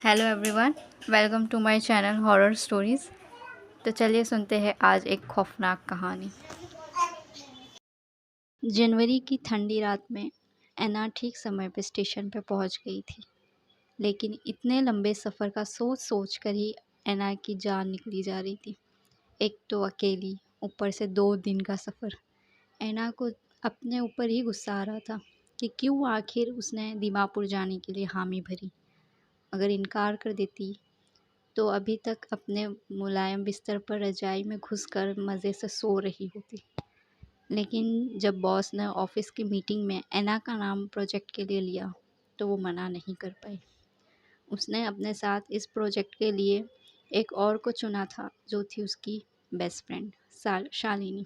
Hello everyone, welcome to my channel horror stories. तो चलिए सुनते हैं आज एक खौफनाक कहानी। जनवरी की ठंडी रात में एना ठीक समय पर स्टेशन पर पहुंच गई थी, लेकिन इतने लंबे सफ़र का सोच सोच कर ही एना की जान निकली जा रही थी। एक तो अकेली, ऊपर से 2 दिन का सफ़र। एना को अपने ऊपर ही गुस्सा आ रहा था कि क्यों आखिर उसने दीमापुर जाने के लिए हामी भरी। अगर इनकार कर देती तो अभी तक अपने मुलायम बिस्तर पर रजाई में घुसकर मज़े से सो रही होती। लेकिन जब बॉस ने ऑफिस की मीटिंग में एना का नाम प्रोजेक्ट के लिए लिया तो वो मना नहीं कर पाई। उसने अपने साथ इस प्रोजेक्ट के लिए एक और को चुना था, जो थी उसकी बेस्ट फ्रेंड शालिनी।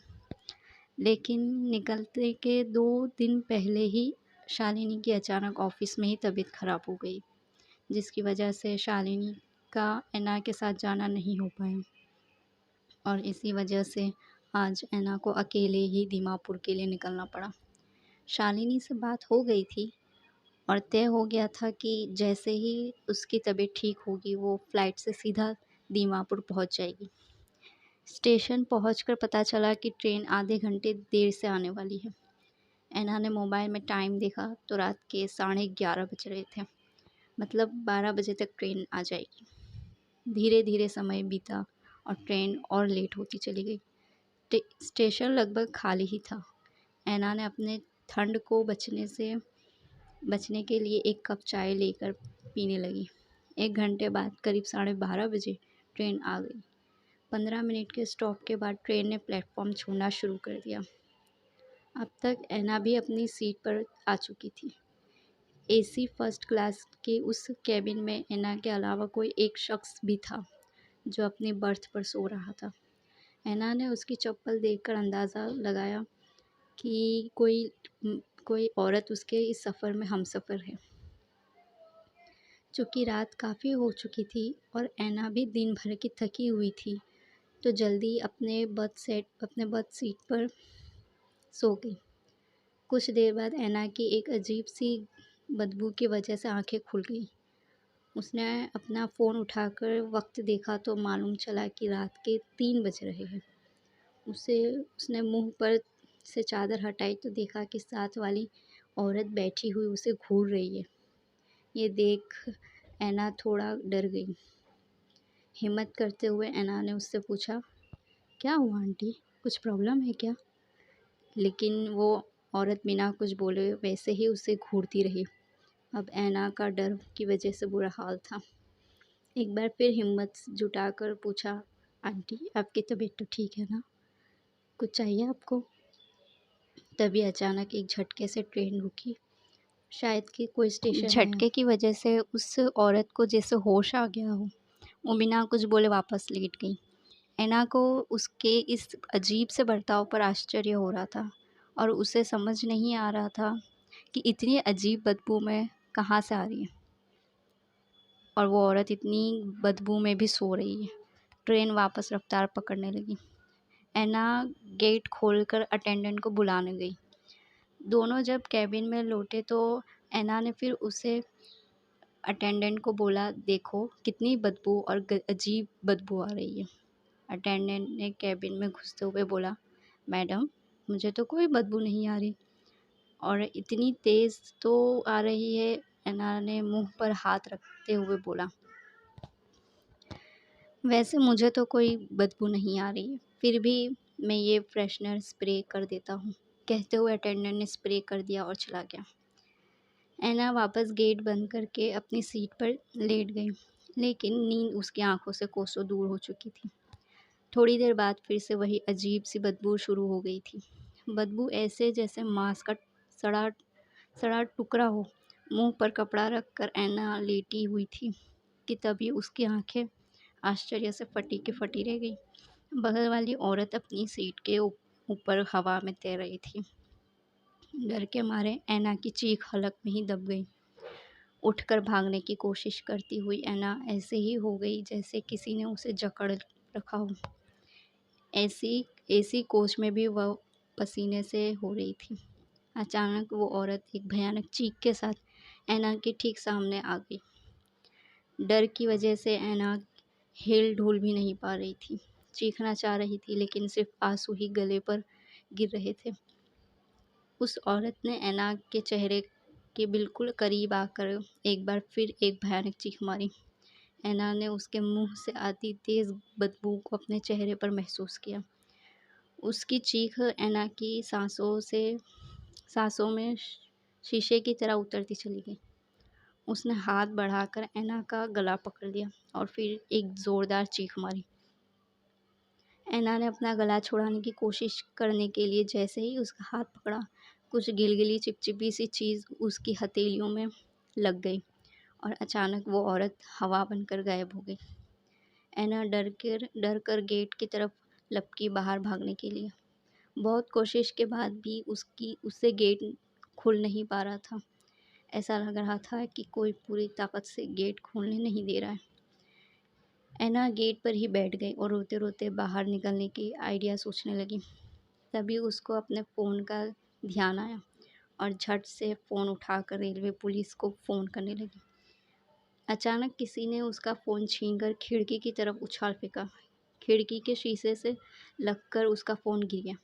लेकिन निकलते के 2 दिन पहले ही शालिनी की अचानक ऑफिस में ही तबीयत ख़राब हो गई, जिसकी वजह से शालिनी का एना के साथ जाना नहीं हो पाया। और इसी वजह से आज एना को अकेले ही दीमापुर के लिए निकलना पड़ा। शालिनी से बात हो गई थी और तय हो गया था कि जैसे ही उसकी तबीयत ठीक होगी वो फ़्लाइट से सीधा दीमापुर पहुंच जाएगी। स्टेशन पहुंचकर पता चला कि ट्रेन आधे घंटे देर से आने वाली है। एना ने मोबाइल में टाइम देखा तो रात के 11:30 बज रहे थे, मतलब 12 बजे तक ट्रेन आ जाएगी। धीरे धीरे समय बीता और ट्रेन और लेट होती चली गई। स्टेशन लगभग खाली ही था। एना ने अपने ठंड को बचने के लिए एक कप चाय लेकर पीने लगी। 1 घंटे बाद करीब 12:30 बजे ट्रेन आ गई। 15 मिनट के स्टॉप के बाद ट्रेन ने प्लेटफॉर्म छोड़ना शुरू कर दिया। अब तक एना भी अपनी सीट पर आ चुकी थी। एसी फर्स्ट क्लास के उस कैबिन में एना के अलावा कोई एक शख्स भी था जो अपनी बर्थ पर सो रहा था। एना ने उसकी चप्पल देखकर अंदाज़ा लगाया कि कोई औरत उसके इस सफ़र में हमसफ़र है। चूँकि रात काफ़ी हो चुकी थी और एना भी दिन भर की थकी हुई थी, तो जल्दी अपने बर्थ सीट पर सो गई। कुछ देर बाद एना की एक अजीब सी बदबू की वजह से आंखें खुल गई। उसने अपना फ़ोन उठाकर वक्त देखा तो मालूम चला कि रात के 3 बज रहे हैं। उसने मुंह पर से चादर हटाई तो देखा कि साथ वाली औरत बैठी हुई उसे घूर रही है। ये देख एना थोड़ा डर गई। हिम्मत करते हुए एना ने उससे पूछा, क्या हुआ आंटी, कुछ प्रॉब्लम है क्या? लेकिन वो औरत बिना कुछ बोले वैसे ही उसे घूरती रही। अब एना का डर की वजह से बुरा हाल था। एक बार फिर हिम्मत जुटाकर पूछा, आंटी आपकी तबीयत तो ठीक है ना? कुछ चाहिए आपको? तभी अचानक एक झटके से ट्रेन रुकी। शायद कि कोई स्टेशन झटके की वजह से उस औरत को जैसे होश आ गया हो। वो बिना कुछ बोले वापस लेट गई। एना को उसके इस अजीब से बर्ताव पर आश्चर्य हो रहा था और उसे समझ नहीं आ रहा था कि इतनी अजीब बदबू में कहाँ से आ रही है और वो औरत इतनी बदबू में भी सो रही है। ट्रेन वापस रफ्तार पकड़ने लगी। एना गेट खोलकर अटेंडेंट को बुलाने गई। दोनों जब कैबिन में लौटे तो एना ने फिर उसे अटेंडेंट को बोला, देखो कितनी बदबू और अजीब बदबू आ रही है। अटेंडेंट ने कैबिन में घुसते हुए बोला, मैडम मुझे तो कोई बदबू नहीं आ रही। और इतनी तेज़ तो आ रही है, एना ने मुंह पर हाथ रखते हुए बोला। वैसे मुझे तो कोई बदबू नहीं आ रही है, फिर भी मैं ये फ्रेशनर स्प्रे कर देता हूँ। कहते हुए अटेंडेंट ने स्प्रे कर दिया और चला गया। एना वापस गेट बंद करके अपनी सीट पर लेट गई, लेकिन नींद उसकी आंखों से कोसों दूर हो चुकी थी। थोड़ी देर बाद फिर से वही अजीब सी बदबू शुरू हो गई थी। बदबू ऐसे जैसे मांस का सड़ा सड़ा टुकड़ा हो। मुंह पर कपड़ा रख कर एना लेटी हुई थी कि तभी उसकी आंखें आश्चर्य से फटी की फटी रह गई। बगल वाली औरत अपनी सीट के ऊपर हवा में तैर रही थी। डर के मारे एना की चीख हलक में ही दब गई। उठकर भागने की कोशिश करती हुई एना ऐसे ही हो गई जैसे किसी ने उसे जकड़ रखा हो। एसी कोच में भी वह पसीने से हो रही थी। अचानक वो औरत एक भयानक चीख के साथ एना के ठीक सामने आ गई। डर की वजह से ऐना हिल-डुल भी नहीं पा रही थी। चीखना चाह रही थी लेकिन सिर्फ़ आँसू ही गले पर गिर रहे थे। उस औरत ने ऐना के चेहरे के बिल्कुल करीब आकर एक बार फिर एक भयानक चीख मारी। ऐना ने उसके मुँह से आती तेज़ बदबू को अपने चेहरे पर महसूस किया। उसकी चीख ऐना की साँसों में शीशे की तरह उतरती चली गई। उसने हाथ बढ़ाकर ऐना का गला पकड़ लिया और फिर एक ज़ोरदार चीख मारी। ऐना ने अपना गला छुड़ाने की कोशिश करने के लिए जैसे ही उसका हाथ पकड़ा, कुछ गिलगिली चिपचिपी सी चीज़ उसकी हथेलियों में लग गई और अचानक वो औरत हवा बनकर गायब हो गई। ऐना डर कर गेट की तरफ लपकी बाहर भागने के लिए। बहुत कोशिश के बाद भी उससे गेट खुल नहीं पा रहा था। ऐसा लग रहा था कि कोई पूरी ताकत से गेट खोलने नहीं दे रहा है। ऐना गेट पर ही बैठ गई और रोते-रोते बाहर निकलने की आइडिया सोचने लगी। तभी उसको अपने फ़ोन का ध्यान आया और झट से फ़ोन उठाकर रेलवे पुलिस को फ़ोन करने लगी। अचानक किसी ने उसका फ़ोन छीनकर खिड़की की तरफ उछाल फेंका। खिड़की के शीशे से लगकर उसका फ़ोन गिर गया।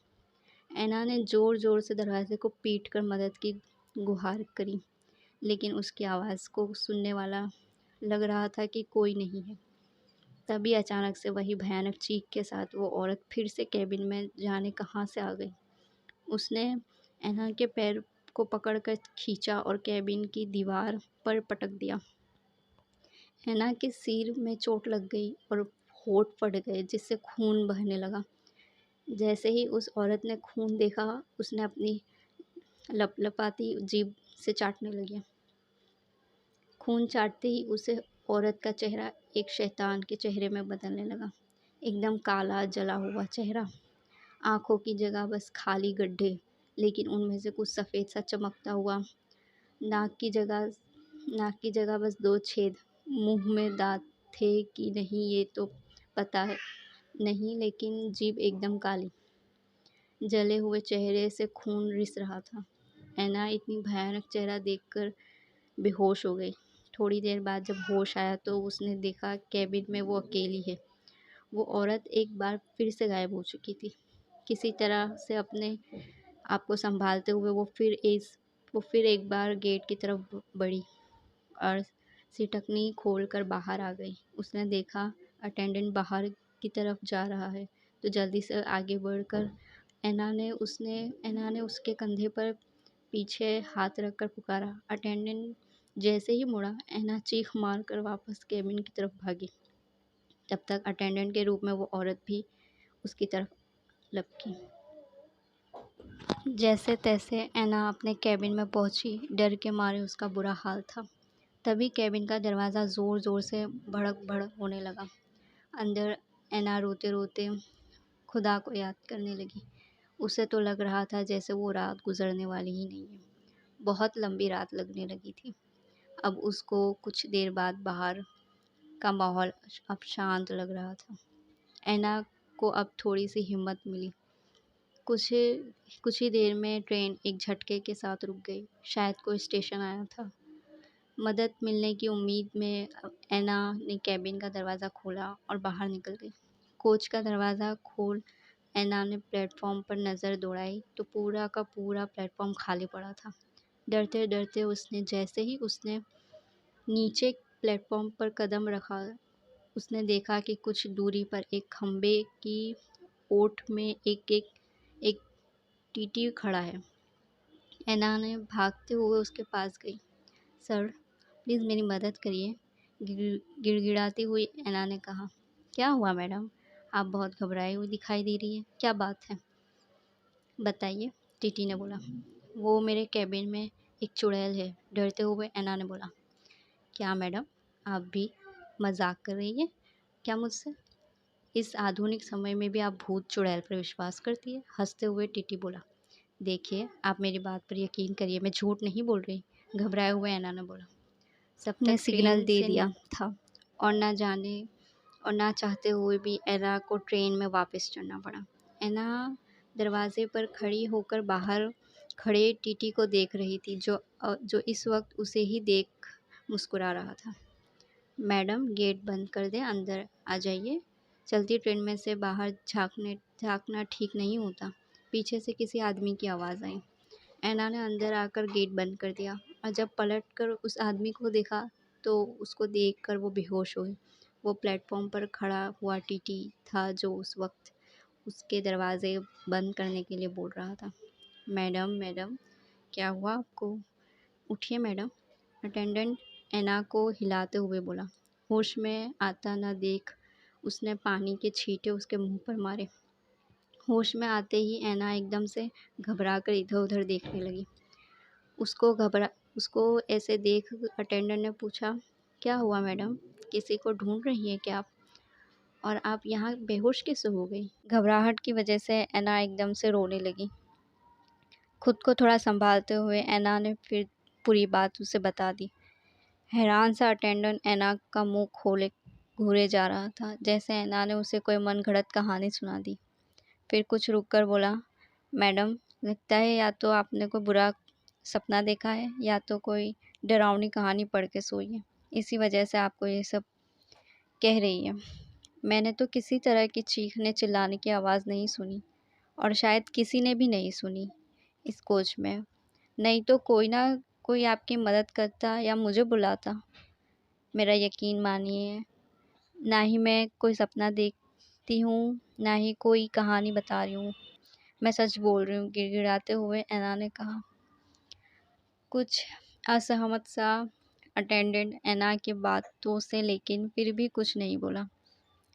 ऐना ने ज़ोर-ज़ोर से दरवाज़े को पीटकर मदद की गुहार करी, लेकिन उसकी आवाज़ को सुनने वाला लग रहा था कि कोई नहीं है। तभी अचानक से वही भयानक चीख के साथ वो औरत फिर से केबिन में जाने कहाँ से आ गई। उसने ऐना के पैर को पकड़कर खींचा और केबिन की दीवार पर पटक दिया। ऐना के सिर में चोट लग गई और होंठ फट गए जिससे खून बहने लगा। जैसे ही उस औरत ने खून देखा, उसने अपनी लपलपाती जीभ से चाटने लगी। खून चाटते ही उसे औरत का चेहरा एक शैतान के चेहरे में बदलने लगा। एकदम काला जला हुआ चेहरा, आँखों की जगह बस खाली गड्ढे, लेकिन उनमें से कुछ सफ़ेद सा चमकता हुआ। नाक की जगह नाक की जगह बस 2 छेद। मुँह में दाँत थे कि नहीं ये तो पता नहीं, लेकिन जीभ एकदम काली। जले हुए चेहरे से खून रिस रहा था। ऐना इतनी भयानक चेहरा देखकर बेहोश हो गई। थोड़ी देर बाद जब होश आया तो उसने देखा केबिन में वो अकेली है। वो औरत एक बार फिर से गायब हो चुकी थी। किसी तरह से अपने आप को सँभालते हुए वो फिर एक बार गेट की तरफ बढ़ी और सिटकनी खोलकर बाहर आ गई। उसने देखा अटेंडेंट बाहर की तरफ जा रहा है, तो जल्दी से आगे बढ़कर ऐना ने उसके कंधे पर पीछे हाथ रखकर पुकारा। अटेंडेंट जैसे ही मुड़ा, ऐना चीख मारकर वापस केबिन की तरफ भागी। तब तक अटेंडेंट के रूप में वो औरत भी उसकी तरफ लपकी। जैसे-तैसे ऐना अपने केबिन में पहुंची। डर के मारे उसका बुरा हाल था। तभी केबिन का दरवाज़ा ज़ोर-ज़ोर से भड़क-भड़क होने लगा। अंदर ऐना रोते-रोते खुदा को याद करने लगी। उसे तो लग रहा था जैसे वो रात गुज़रने वाली ही नहीं है। बहुत लंबी रात लगने लगी थी। अब उसको कुछ देर बाद बाहर का माहौल अब शांत लग रहा था। ऐना को अब थोड़ी-सी हिम्मत मिली। कुछ कुछ ही देर में ट्रेन एक झटके के साथ रुक गई। शायद कोई स्टेशन आया था। मदद मिलने की उम्मीद में ऐना ने केबिन का दरवाज़ा खोला और बाहर निकल गई। कोच का दरवाज़ा खोल ऐना ने प्लेटफ़ॉर्म पर नज़र दौड़ाई तो पूरा का पूरा प्लेटफ़ॉर्म खाली पड़ा था। डरते-डरते उसने नीचे प्लेटफ़ॉर्म पर कदम रखा, उसने देखा कि कुछ दूरी पर एक खंभे की ओट में एक टीटी खड़ा है। ऐना ने भागते हुए उसके पास गई। सर, प्लीज़ मेरी मदद करिए, गिड़गिड़ाती हुई ऐना ने कहा। क्या हुआ मैडम? आप बहुत घबराई हुई दिखाई दे रही हैं। क्या बात है? बताइए, टीटी ने बोला। वो मेरे केबिन में एक चुड़ैल है, डरते हुए ऐना ने बोला। क्या मैडम, आप भी मज़ाक कर रही हैं क्या मुझसे? इस आधुनिक समय में भी आप भूत चुड़ैल पर विश्वास करती है? हँसते हुए टीटी बोला। देखिए, आप मेरी बात पर यकीन करिए, मैं झूठ नहीं बोल रही, घबराए हुए ऐना ने बोला। सबने सिग्नल दे दिया था और ना चाहते हुए भी ऐना को ट्रेन में वापस चढ़ना पड़ा। ऐना दरवाजे पर खड़ी होकर बाहर खड़े टीटी को देख रही थी जो इस वक्त उसे ही देख मुस्कुरा रहा था। मैडम गेट बंद कर दें, अंदर आ जाइए। चलती ट्रेन में से बाहर झाँकना ठीक नहीं होता। पीछे से किसी आदमी की आवाज़ आई। ऐना ने अंदर आकर गेट बंद कर दिया और जब पलट कर उस आदमी को देखा तो उसको देखकर वो बेहोश हो गई। वो प्लेटफ़ॉर्म पर खड़ा हुआ टीटी था जो उस वक़्त उसके दरवाज़े बंद करने के लिए बोल रहा था। मैडम, मैडम, क्या हुआ आपको? उठिए मैडम, अटेंडेंट ऐना को हिलाते हुए बोला। होश में आता न देख उसने पानी के छींटे उसके मुँह पर मारे। होश में आते ही ऐना एकदम से घबराकर इधर-उधर देखने लगी। उसको ऐसे देख अटेंडेंट ने पूछा, क्या हुआ मैडम? किसी को ढूँढ रही हैं क्या आप? और आप यहाँ बेहोश कैसे हो गई? घबराहट की वजह से ऐना एकदम से रोने लगी। खुद को थोड़ा संभालते हुए ऐना ने फिर पूरी बात उसे बता दी। हैरान सा अटेंडेंट ऐना का मुंह खोले घूरे जा रहा था, जैसे ऐना ने उसे कोई मनगढ़ंत कहानी सुना दी। फिर कुछ रुक कर बोला, मैडम, लगता है या तो आपने कोई बुरा सपना देखा है या तो कोई डरावनी कहानी पढ़ के सोई है। इसी वजह से आपको ये सब कह रही है। मैंने तो किसी तरह की चीखने चिल्लाने की आवाज़ नहीं सुनी और शायद किसी ने भी नहीं सुनी इस कोच में। नहीं तो कोई ना कोई आपकी मदद करता या मुझे बुलाता। मेरा यकीन मानिए, ना ही मैं कोई सपना देखती हूँ, ना ही कोई कहानी बता रही हूँ। मैं सच बोल रही हूँ, गिड़गिड़ाते हुए ऐना ने कहा। कुछ असहमत सा अटेंडेंट ऐना की बातों से लेकिन फिर भी कुछ नहीं बोला।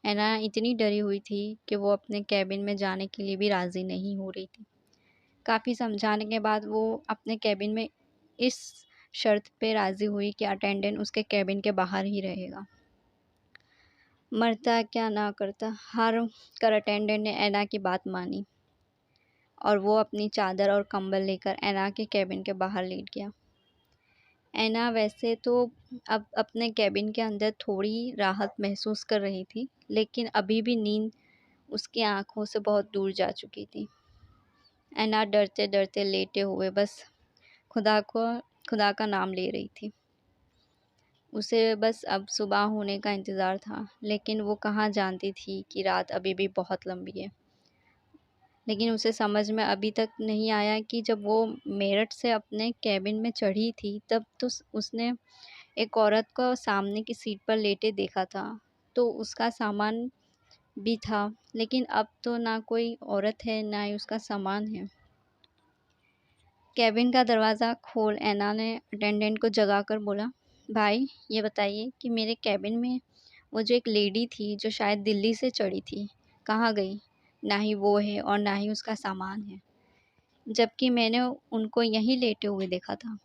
ऐना इतनी डरी हुई थी कि वो अपने कैबिन में जाने के लिए भी राज़ी नहीं हो रही थी। काफ़ी समझाने के बाद वो अपने कैबिन में इस शर्त पे राज़ी हुई कि अटेंडेंट उसके कैबिन के बाहर ही रहेगा। मरता क्या ना करता, हार कर अटेंडेंट ने ऐना की बात मानी और वो अपनी चादर और कंबल लेकर ऐना के कैबिन के बाहर लेट गया। ऐना वैसे तो अब अपने कैबिन के अंदर थोड़ी राहत महसूस कर रही थी, लेकिन अभी भी नींद उसकी आंखों से बहुत दूर जा चुकी थी। ऐना डरते डरते लेटे हुए बस खुदा का नाम ले रही थी। उसे बस अब सुबह होने का इंतज़ार था, लेकिन वो कहाँ जानती थी कि रात अभी भी बहुत लंबी है। लेकिन उसे समझ में अभी तक नहीं आया कि जब वो मेरठ से अपने कैबिन में चढ़ी थी, तब तो उसने एक औरत को सामने की सीट पर लेटे देखा था, तो उसका सामान भी था, लेकिन अब तो ना कोई औरत है, ना ही उसका सामान है। कैबिन का दरवाज़ा खोल ऐना ने अटेंडेंट को जगाकर बोला, भाई, ये बताइए कि मेरे कैबिन में वो जो एक लेडी थी जो शायद दिल्ली से चढ़ी थी, कहाँ गई? ना ही वो है और ना ही उसका सामान है, जबकि मैंने उनको यहीं लेटे हुए देखा था।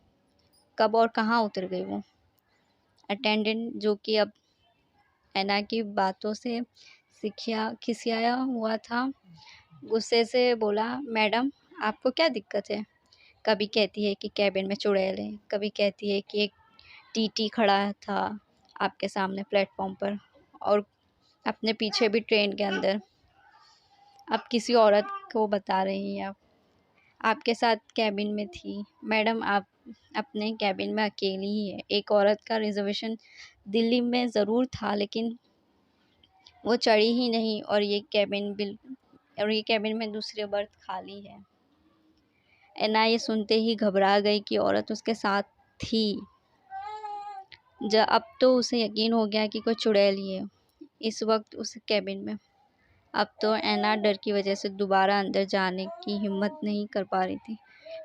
कब और कहाँ उतर गई वो? अटेंडेंट, जो कि अब ऐना की बातों से खिसियाया हुआ था, गुस्से से बोला, मैडम, आपको क्या दिक्कत है? कभी कहती है कि कैबिन में चुड़ैल है, कभी कहती है कि एक टीटी खड़ा था आपके सामने प्लेटफॉर्म पर और अपने पीछे भी ट्रेन के अंदर। अब किसी औरत को बता रही हैं आप। आपके साथ कैबिन में थी। मैडम, आप अपने कैबिन में अकेली ही है। एक औरत का रिज़र्वेशन दिल्ली में ज़रूर था, लेकिन वो चढ़ी ही नहीं और ये कैबिन में दूसरी बर्थ खाली है। ऐना ये सुनते ही घबरा गई कि औरत उसके साथ थी। अब तो उसे यकीन हो गया कि कोई चुड़ैल ही है इस वक्त उस कैबिन में। अब तो ऐना डर की वजह से दोबारा अंदर जाने की हिम्मत नहीं कर पा रही थी,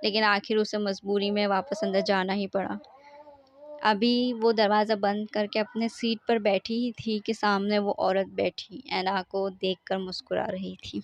लेकिन आखिर उसे मजबूरी में वापस अंदर जाना ही पड़ा। अभी वो दरवाज़ा बंद करके अपने सीट पर बैठी ही थी कि सामने वो औरत बैठी ऐना को देखकर मुस्कुरा रही थी।